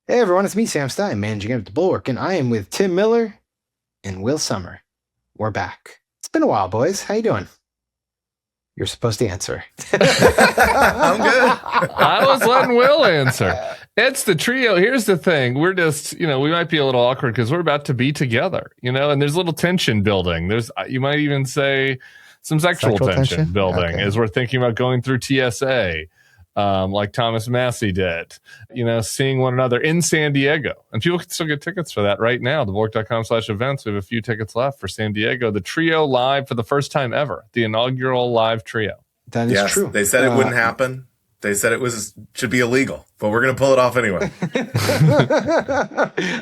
Hey everyone, it's me, Sam Stein, managing editor at Bulwark, and I am with Tim Miller and Will Sommer. We're back. It's been a while, boys. How you doing? You're supposed to answer. I'm good. I was letting Will answer. It's the trio. Here's the thing. We're just, we might be a little awkward because we're about to be together, and there's a little tension building. You might even say some sexual tension building as we're thinking about going through TSA. Like Thomas Massie did, seeing one another in San Diego. And people can still get tickets for that right now. Bulwark.com/events. We have a few tickets left for San Diego. The trio live for the first time ever. The inaugural live trio. That is true. They said it wouldn't happen. They said should be illegal, but we're going to pull it off anyway.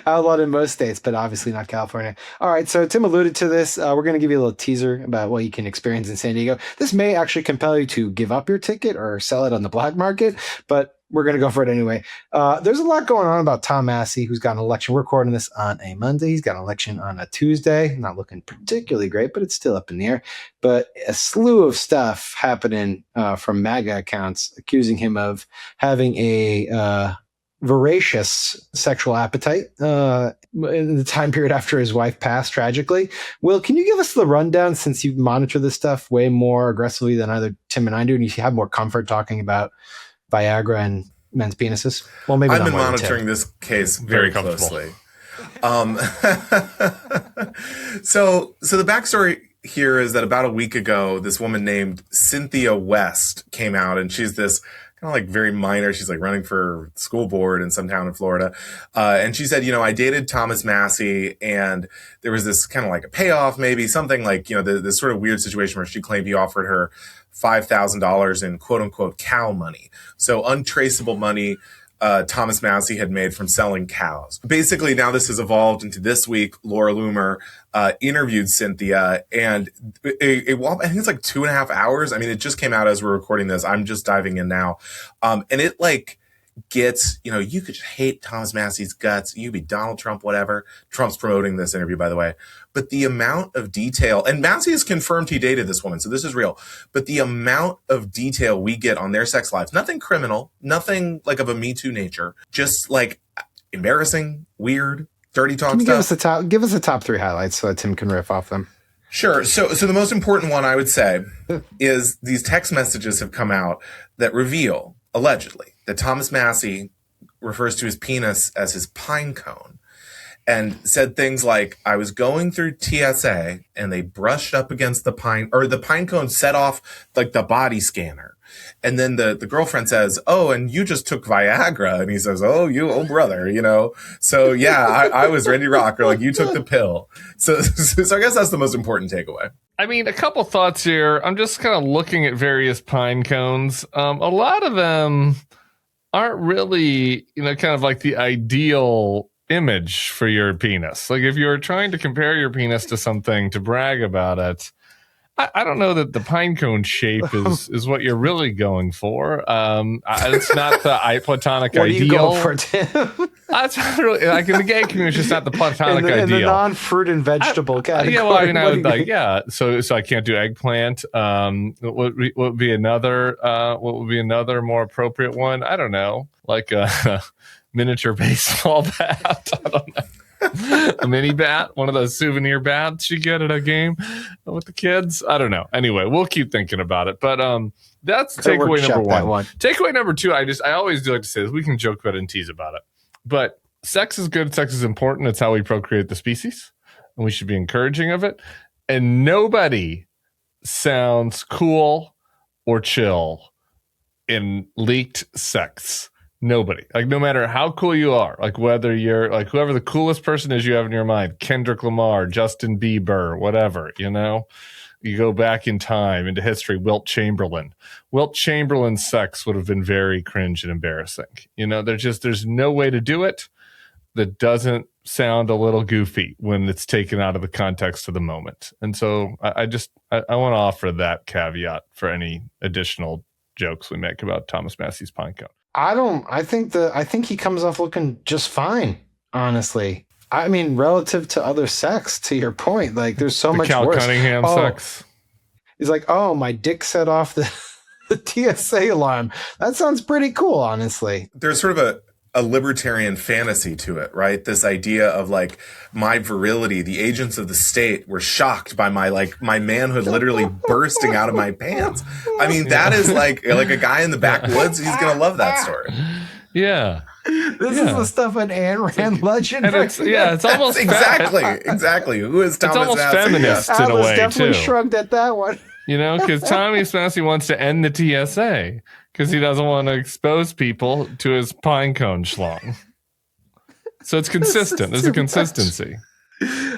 Outlawed in most states, but obviously not California. All right, so Tim alluded to this. We're going to give you a little teaser about what you can experience in San Diego. This may actually compel you to give up your ticket or sell it on the black market, but we're going to go for it anyway. There's a lot going on about Tom Massie, who's got an election. We're recording this on a Monday. He's got an election on a Tuesday. Not looking particularly great, but it's still up in the air. But a slew of stuff happening from MAGA accounts accusing him of having a voracious sexual appetite in the time period after his wife passed tragically. Will, can you give us the rundown, since you monitor this stuff way more aggressively than either Tim and I do, and you have more comfort talking about Viagra and men's penises? Well, maybe I've been monitoring this case very closely. So the backstory here is that about a week ago, this woman named Cynthia West came out, and she's this kind of like very minor. She's like running for school board in some town in Florida. And she said, I dated Thomas Massie, and there was this kind of like a payoff, maybe something like, this sort of weird situation where she claimed he offered her $5,000 in quote unquote cow money. So untraceable money Thomas Massie had made from selling cows. Basically, now this has evolved into this week. Laura Loomer interviewed Cynthia, and I think it's like 2.5 hours. I mean, it just came out as we're recording this. I'm just diving in now. And it gets, you could just hate Thomas Massie's guts. You could be Donald Trump, whatever. Trump's promoting this interview, by the way. But the amount of detail, and Massie has confirmed he dated this woman, so this is real. But the amount of detail we get on their sex lives, nothing criminal, nothing like of a Me Too nature, just like embarrassing, weird, dirty talk stuff. Give us the top 3 highlights so that Tim can riff off them. Sure. So the most important one, I would say, is these text messages have come out that reveal, allegedly, that Thomas Massie refers to his penis as his pine cone, and said things like, I was going through TSA and they brushed up against the pine cone set off like the body scanner. And then the girlfriend says, oh, and you just took Viagra. And he says, oh, brother, So yeah, I was ready to rock, or like you took the pill. So I guess that's the most important takeaway. I mean, a couple thoughts here. I'm just kind of looking at various pine cones. A lot of them aren't really, kind of like the ideal image for your penis. Like if you're trying to compare your penis to something to brag about it, I don't know that the pine cone shape is what you're really going for. It's not the platonic what ideal. What are you going for, Tim? That's not really, like in the gay community, it's just not the platonic ideal. In the non-fruit and vegetable category. Yeah, well, I would like, so I can't do eggplant. What would be another more appropriate one? I don't know, like a miniature baseball bat. I don't know. A mini bat, one of those souvenir bats you get at a game with the kids. I don't know. Anyway, we'll keep thinking about it. But that's takeaway number one. Takeaway number 2, I always do like to say this. We can joke about it and tease about it. But sex is good. Sex is important. It's how we procreate the species. And we should be encouraging of it. And nobody sounds cool or chill in leaked sex. Nobody. Like, no matter how cool you are, like whether you're like whoever the coolest person is you have in your mind, Kendrick Lamar, Justin Bieber, whatever, you go back in time into history, Wilt Chamberlain. Wilt Chamberlain's sex would have been very cringe and embarrassing. There's no way to do it that doesn't sound a little goofy when it's taken out of the context of the moment. And so I want to offer that caveat for any additional jokes we make about Thomas Massie's pine cone. I think he comes off looking just fine, honestly. I mean, relative to other sex, to your point, like there's so much Cal worse. Cunningham sex. He's like, oh, my dick set off the TSA alarm. That sounds pretty cool, honestly. There's sort of a libertarian fantasy to it, right? This idea of like my virility, the agents of the state were shocked by my manhood literally bursting out of my pants. I mean, that is like a guy in the backwoods. He's going to love that story. Yeah. This is the stuff an Ayn Rand legend. And it's almost exactly. Who is Thomas Massie? It's almost Massie? feminist Yeah. in a way, I was definitely too. shrugged at that one. You know, because Thomas Massie wants to end the TSA because he doesn't want to expose people to his pine cone schlong. So it's consistent. There's a consistency.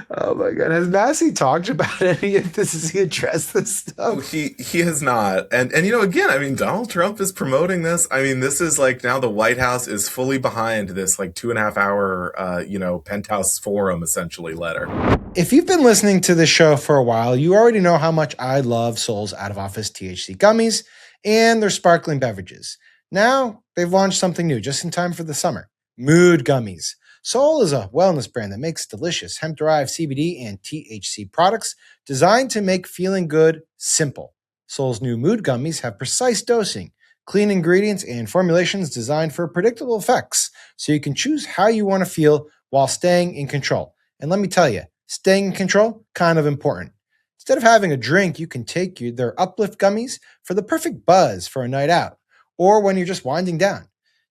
Oh my God. Has Massie talked about any of this? Has he addressed this stuff? Oh, he has not. And again, I mean, Donald Trump is promoting this. I mean, this is like now the White House is fully behind this like 2.5 hour, penthouse forum essentially letter. If you've been listening to this show for a while, you already know how much I love Sol's Out of Office THC gummies and their sparkling beverages. Now they've launched something new just in time for the summer. Mood Gummies. Sol is a wellness brand that makes delicious hemp-derived CBD and THC products designed to make feeling good simple. Sol's new Mood Gummies have precise dosing, clean ingredients, and formulations designed for predictable effects, so you can choose how you want to feel while staying in control. And let me tell you, staying in control, kind of important. Instead of having a drink, you can take their Uplift Gummies for the perfect buzz for a night out, or when you're just winding down.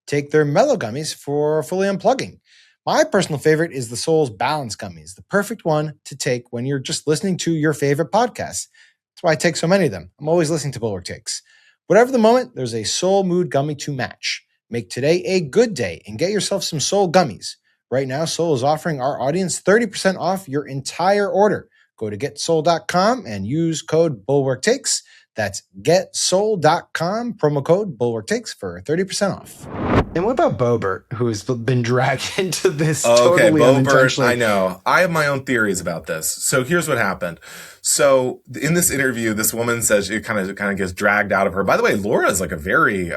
Take their Mellow Gummies for fully unplugging. My personal favorite is the Sol's Balance Gummies, the perfect one to take when you're just listening to your favorite podcasts. That's why I take so many of them. I'm always listening to Bulwark Takes. Whatever the moment, there's a Sol Mood Gummy to match. Make today a good day and get yourself some Sol Gummies. Right now, Sol is offering our audience 30% off your entire order. Go to getsol.com and use code BulwarkTakes. That's getsol.com, promo code BulwarkTakes for 30% off. And what about Boebert, who's been dragged into this totally Boebert, unintentionally? I know. I have my own theories about this. So here's what happened. So in this interview, this woman says it kind of gets dragged out of her. By the way, Laura is like a very,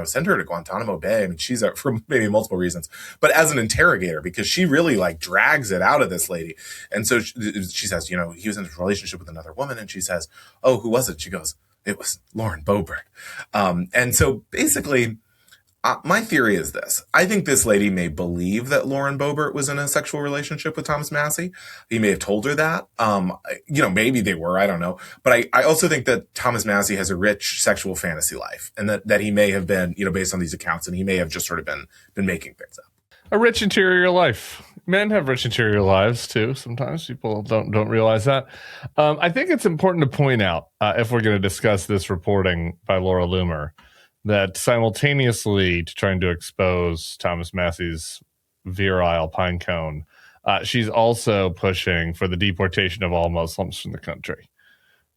send her to Guantanamo Bay. I mean, she's for maybe multiple reasons, but as an interrogator, because she really like drags it out of this lady. And so she says, he was in a relationship with another woman. And she says, oh, who was it? She goes, it was Lauren Boebert. And so basically, my theory is this. I think this lady may believe that Lauren Boebert was in a sexual relationship with Thomas Massie. He may have told her that. Maybe they were. I don't know. But I also think that Thomas Massie has a rich sexual fantasy life, and that he may have been, based on these accounts, and he may have just sort of been making things up. A rich interior life. Men have rich interior lives too. Sometimes people don't realize that. I think it's important to point out, if we're going to discuss this reporting by Laura Loomer, that simultaneously to trying to expose Thomas Massie's virile pine cone, she's also pushing for the deportation of all Muslims from the country.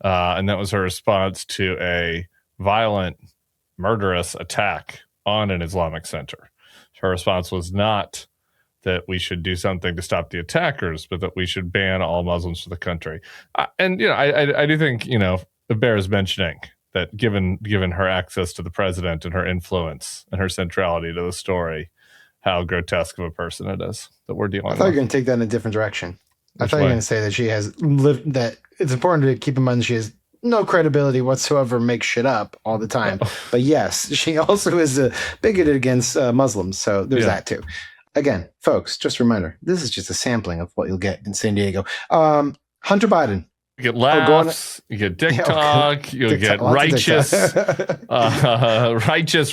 And that was her response to a violent, murderous attack on an Islamic center. Her response was not that we should do something to stop the attackers, but that we should ban all Muslims from the country. I do think, it bears mentioning that given her access to the president and her influence and her centrality to the story, how grotesque of a person it is that we're dealing with. I thought you were going to take that in a different direction. I thought you were going to say that she has lived, that it's important to keep in mind that she has no credibility whatsoever, makes shit up all the time. But yes, she also is bigoted against Muslims. So there's that too. Again, folks, just a reminder, this is just a sampling of what you'll get in San Diego. Hunter Biden. You get laughs, you get TikTok, you get righteous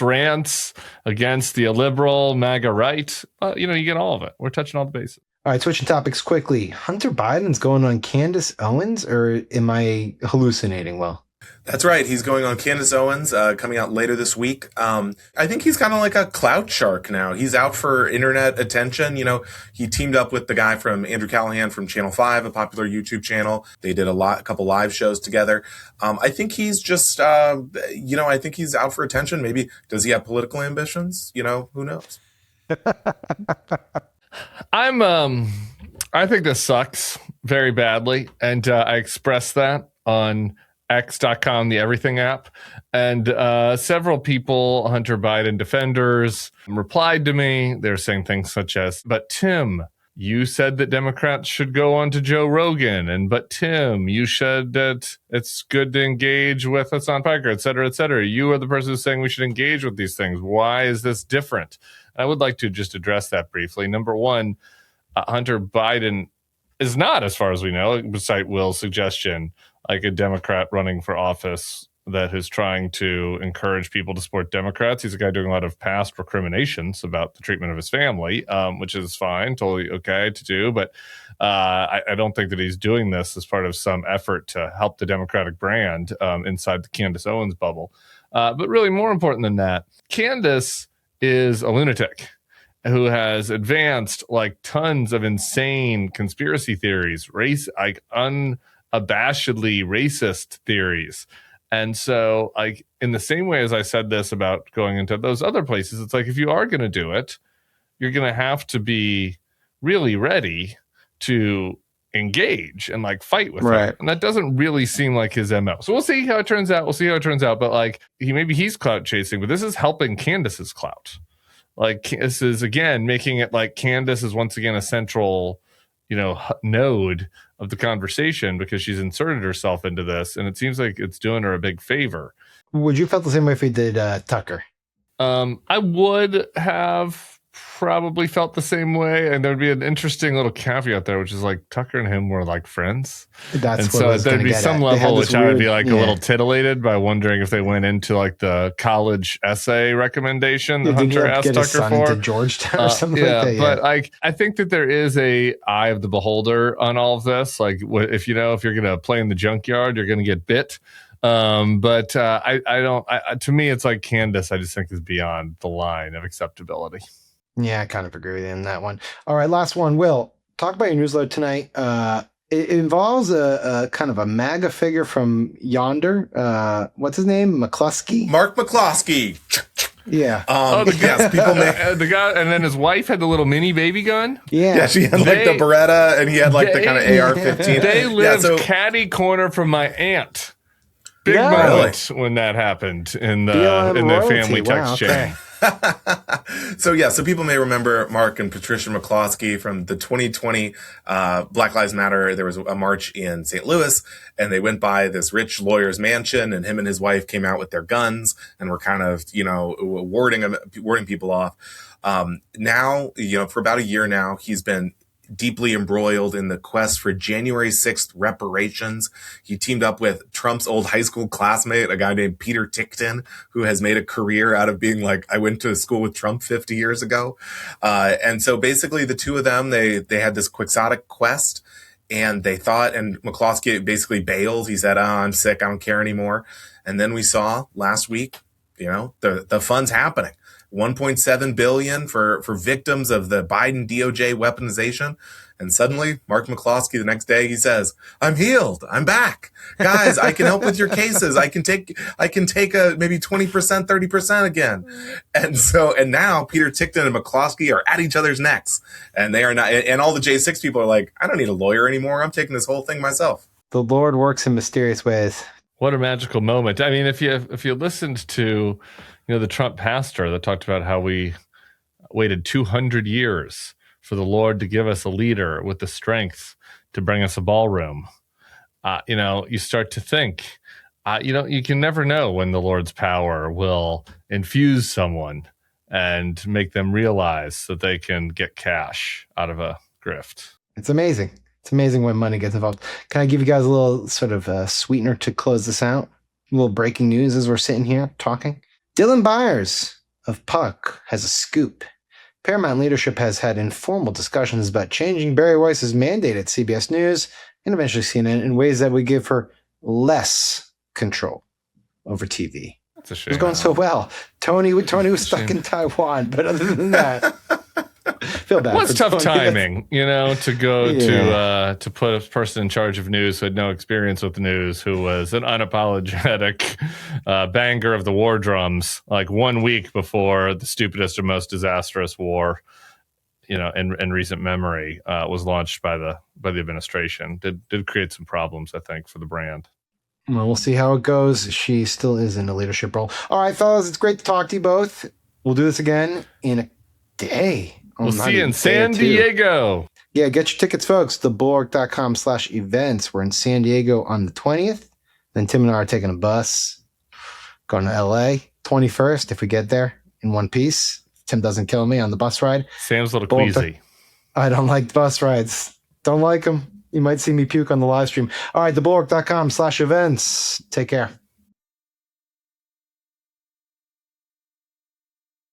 rants against the illiberal MAGA right. You get all of it. We're touching all the bases. All right, switching topics quickly. Hunter Biden's going on Candace Owens, or am I hallucinating? Well, that's right. He's going on Candace Owens, coming out later this week. I think he's kind of like a clout shark now. He's out for internet attention. He teamed up with the guy from Andrew Callahan from Channel 5, a popular YouTube channel. They did a couple live shows together. I think he's just, I think he's out for attention. Maybe, does he have political ambitions? Who knows? I think this sucks very badly. And I expressed that on X.com, the Everything app. And several people, Hunter Biden defenders, replied to me. They're saying things such as, but Tim, you said that Democrats should go on to Joe Rogan. And but Tim, you said that it's good to engage with us on Piker, et cetera, et cetera. You are the person who's saying we should engage with these things. Why is this different? I would like to just address that briefly. Number one, Hunter Biden is not, as far as we know, beside Will's suggestion, like a Democrat running for office that is trying to encourage people to support Democrats. He's a guy doing a lot of past recriminations about the treatment of his family, which is fine, totally okay to do. But I don't think that he's doing this as part of some effort to help the Democratic brand inside the Candace Owens bubble. But really more important than that, Candace is a lunatic who has advanced like tons of insane conspiracy theories, like unabashedly racist theories. And so, like, in the same way as I said this about going into those other places, it's like, if you are going to do it, you're going to have to be really ready to engage and like fight with him. And that doesn't really seem like his MO. So we'll see how it turns out. But like, he's clout chasing, but this is helping Candace's clout. Like, this is, again, making it like Candace is once again a central, node of the conversation because she's inserted herself into this, and it seems like it's doing her a big favor. Would you felt the same way if we did Tucker? I would have probably felt the same way, and there'd be an interesting little caveat there, which is like Tucker and him were like friends. That's and what so there'd be some level which I would be like a little titillated by wondering if they went into like the college essay recommendation that Hunter asked Tucker for Georgetown or something like that. But like, I think that there is a eye of the beholder on all of this. Like, if if you're gonna play in the junkyard, you're gonna get bit. But I don't. To me, it's like Candace, I just think is beyond the line of acceptability. Yeah, I kind of agree with you on that one. All right, last one. Will, talk about your newsletter tonight. It involves a kind of a MAGA figure from yonder. What's his name? McCluskey? Mark McCluskey. Yeah. Yes, people may... the guy, and then his wife had the little mini baby gun. Yeah. She had like the Beretta, and he had like the kind of AR-15. They lived catty corner from my aunt. Big moment when that happened in the family text chain. So people may remember Mark and Patricia McCloskey from the 2020 Black Lives Matter. There was a march in St. Louis, and they went by this rich lawyer's mansion, and him and his wife came out with their guns and were kind of, warding people off. Now, for about a year now, he's been deeply embroiled in the quest for January 6th reparations. He teamed up with Trump's old high school classmate, a guy named Peter Tickton, who has made a career out of being like, I went to school with Trump 50 years ago. And so basically the two of them, they had this quixotic quest, and they thought, and McCloskey basically bailed. He said, I'm sick. I don't care anymore. And then we saw last week, the funds happening. 1.7 billion for victims of the Biden DOJ weaponization. And suddenly Mark McCloskey, the next day, he says, I'm healed. I'm back. Guys, I can help with your cases. I can take a maybe 20%, 30% again. And now Peter Tickton and McCloskey are at each other's necks, and they are not, and all the J6 people are like, I don't need a lawyer anymore. I'm taking this whole thing myself. The Lord works in mysterious ways. What a magical moment. I mean, if you listened to, the Trump pastor that talked about how we waited 200 years for the Lord to give us a leader with the strength to bring us a ballroom, you start to think, you can never know when the Lord's power will infuse someone and make them realize that they can get cash out of a grift. It's amazing. It's amazing when money gets involved. Can I give you guys a little sort of sweetener to close this out? A little breaking news as we're sitting here talking. Dylan Byers of Puck has a scoop. Paramount leadership has had informal discussions about changing Barry Weiss's mandate at CBS News and eventually CNN in ways that would give her less control over TV. That's a shame. It was going so well. Tony was stuck in Taiwan, but other than that, feel bad. What's tough timing, to go to put a person in charge of news who had no experience with the news, who was an unapologetic banger of the war drums, like 1 week before the stupidest and most disastrous war, in recent memory, was launched by the administration. Did create some problems, I think, for the brand. Well, we'll see how it goes. She still is in a leadership role. All right, fellas, it's great to talk to you both. We'll do this again in a day. We'll see you in San Diego. Yeah, get your tickets, folks. Thebulwark.com/events. We're in San Diego on the 20th. Then Tim and I are taking a bus, going to LA. 21st, if we get there in one piece. Tim doesn't kill me on the bus ride. Sam's a little Bulwark. queasy. I don't like bus rides. Don't like them. You might see me puke on the live stream. All right, thebulwark.com/events. Take care.